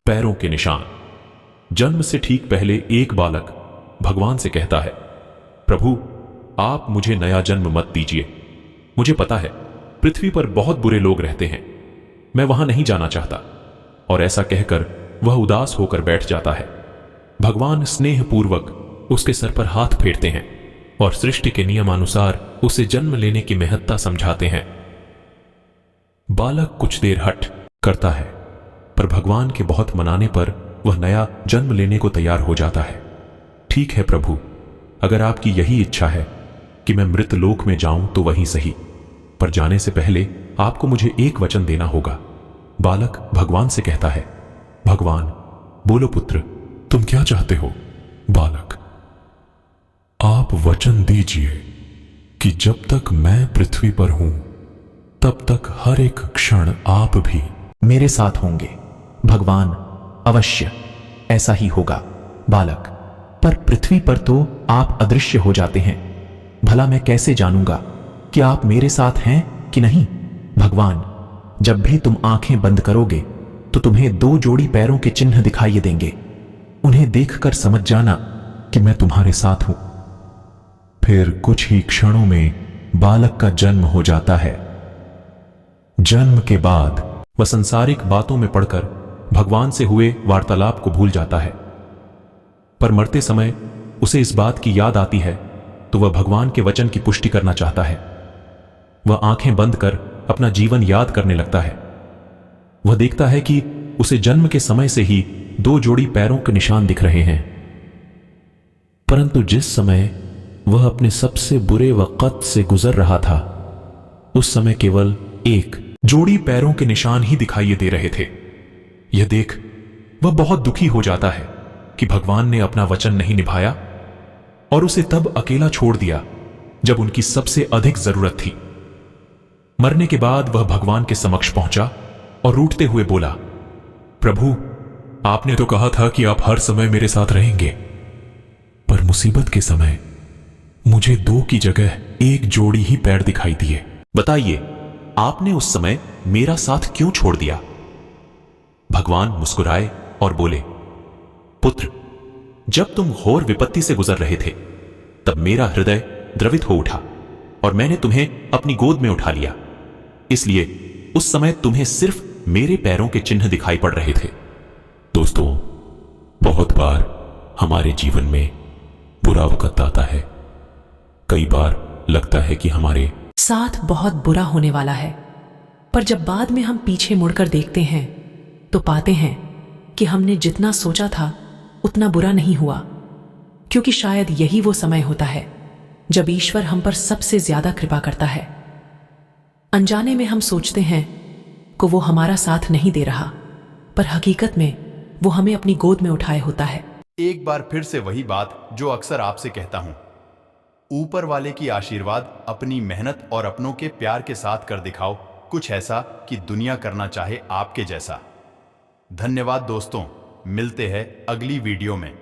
पैरों के निशान। जन्म से ठीक पहले एक बालक भगवान से कहता है, प्रभु आप मुझे नया जन्म मत दीजिए। मुझे पता है पृथ्वी पर बहुत बुरे लोग रहते हैं, मैं वहां नहीं जाना चाहता। और ऐसा कहकर वह उदास होकर बैठ जाता है। भगवान स्नेहपूर्वक उसके सर पर हाथ फेरते हैं और सृष्टि के नियमानुसार उसे जन्म लेने की महत्ता समझाते हैं। बालक कुछ देर हठ करता है, पर भगवान के बहुत मनाने पर वह नया जन्म लेने को तैयार हो जाता है। ठीक है प्रभु, अगर आपकी यही इच्छा है कि मैं मृत लोक में जाऊं तो वहीं सही, पर जाने से पहले आपको मुझे एक वचन देना होगा। बालक भगवान से कहता है, भगवान बोलो पुत्र, तुम क्या चाहते हो? बालक, आप वचन दीजिए कि जब तक मैं पृथ्वी पर हूं तब तक हर एक क्षण आप भी मेरे साथ होंगे। भगवान, अवश्य ऐसा ही होगा। बालक, पर पृथ्वी पर तो आप अदृश्य हो जाते हैं, भला मैं कैसे जानूंगा कि आप मेरे साथ हैं कि नहीं? भगवान, जब भी तुम आंखें बंद करोगे तो तुम्हें 2 जोड़ी पैरों के चिन्ह दिखाई देंगे। उन्हें देखकर समझ जाना कि मैं तुम्हारे साथ हूं। फिर कुछ ही क्षणों में बालक का जन्म हो जाता है। जन्म के बाद वह संसारिक बातों में पड़कर भगवान से हुए वार्तालाप को भूल जाता है, पर मरते समय उसे इस बात की याद आती है तो वह भगवान के वचन की पुष्टि करना चाहता है। वह आंखें बंद कर अपना जीवन याद करने लगता है। वह देखता है कि उसे जन्म के समय से ही 2 जोड़ी पैरों के निशान दिख रहे हैं, परंतु जिस समय वह अपने सबसे बुरे वक्त से गुजर रहा था उस समय केवल 1 जोड़ी पैरों के निशान ही दिखाई दे रहे थे। यह देख वह बहुत दुखी हो जाता है कि भगवान ने अपना वचन नहीं निभाया और उसे तब अकेला छोड़ दिया जब उनकी सबसे अधिक जरूरत थी। मरने के बाद वह भगवान के समक्ष पहुंचा और रूठते हुए बोला, प्रभु आपने तो कहा था कि आप हर समय मेरे साथ रहेंगे, पर मुसीबत के समय मुझे 2 की जगह 1 जोड़ी ही पैर दिखाई दिए। बताइए आपने उस समय मेरा साथ क्यों छोड़ दिया? भगवान मुस्कुराए और बोले, पुत्र जब तुम घोर विपत्ति से गुजर रहे थे तब मेरा हृदय द्रवित हो उठा और मैंने तुम्हें अपनी गोद में उठा लिया। इसलिए उस समय तुम्हें सिर्फ मेरे पैरों के चिन्ह दिखाई पड़ रहे थे। दोस्तों, बहुत बार हमारे जीवन में बुरा वक्त आता है। कई बार लगता है कि हमारे साथ बहुत बुरा होने वाला है, पर जब बाद में हम पीछे मुड़कर देखते हैं तो पाते हैं कि हमने जितना सोचा था उतना बुरा नहीं हुआ, क्योंकि शायद यही वो समय होता है जब ईश्वर हम पर सबसे ज्यादा कृपा करता है। अनजाने में हम सोचते हैं कि वो हमारा साथ नहीं दे रहा, पर हकीकत में वो हमें अपनी गोद में उठाए होता है। एक बार फिर से वही बात जो अक्सर आपसे कहता हूं, ऊपर वाले की आशीर्वाद अपनी मेहनत और अपनों के प्यार के साथ कर दिखाओ कुछ ऐसा कि दुनिया करना चाहे आपके जैसा। धन्यवाद दोस्तों, मिलते हैं अगली वीडियो में।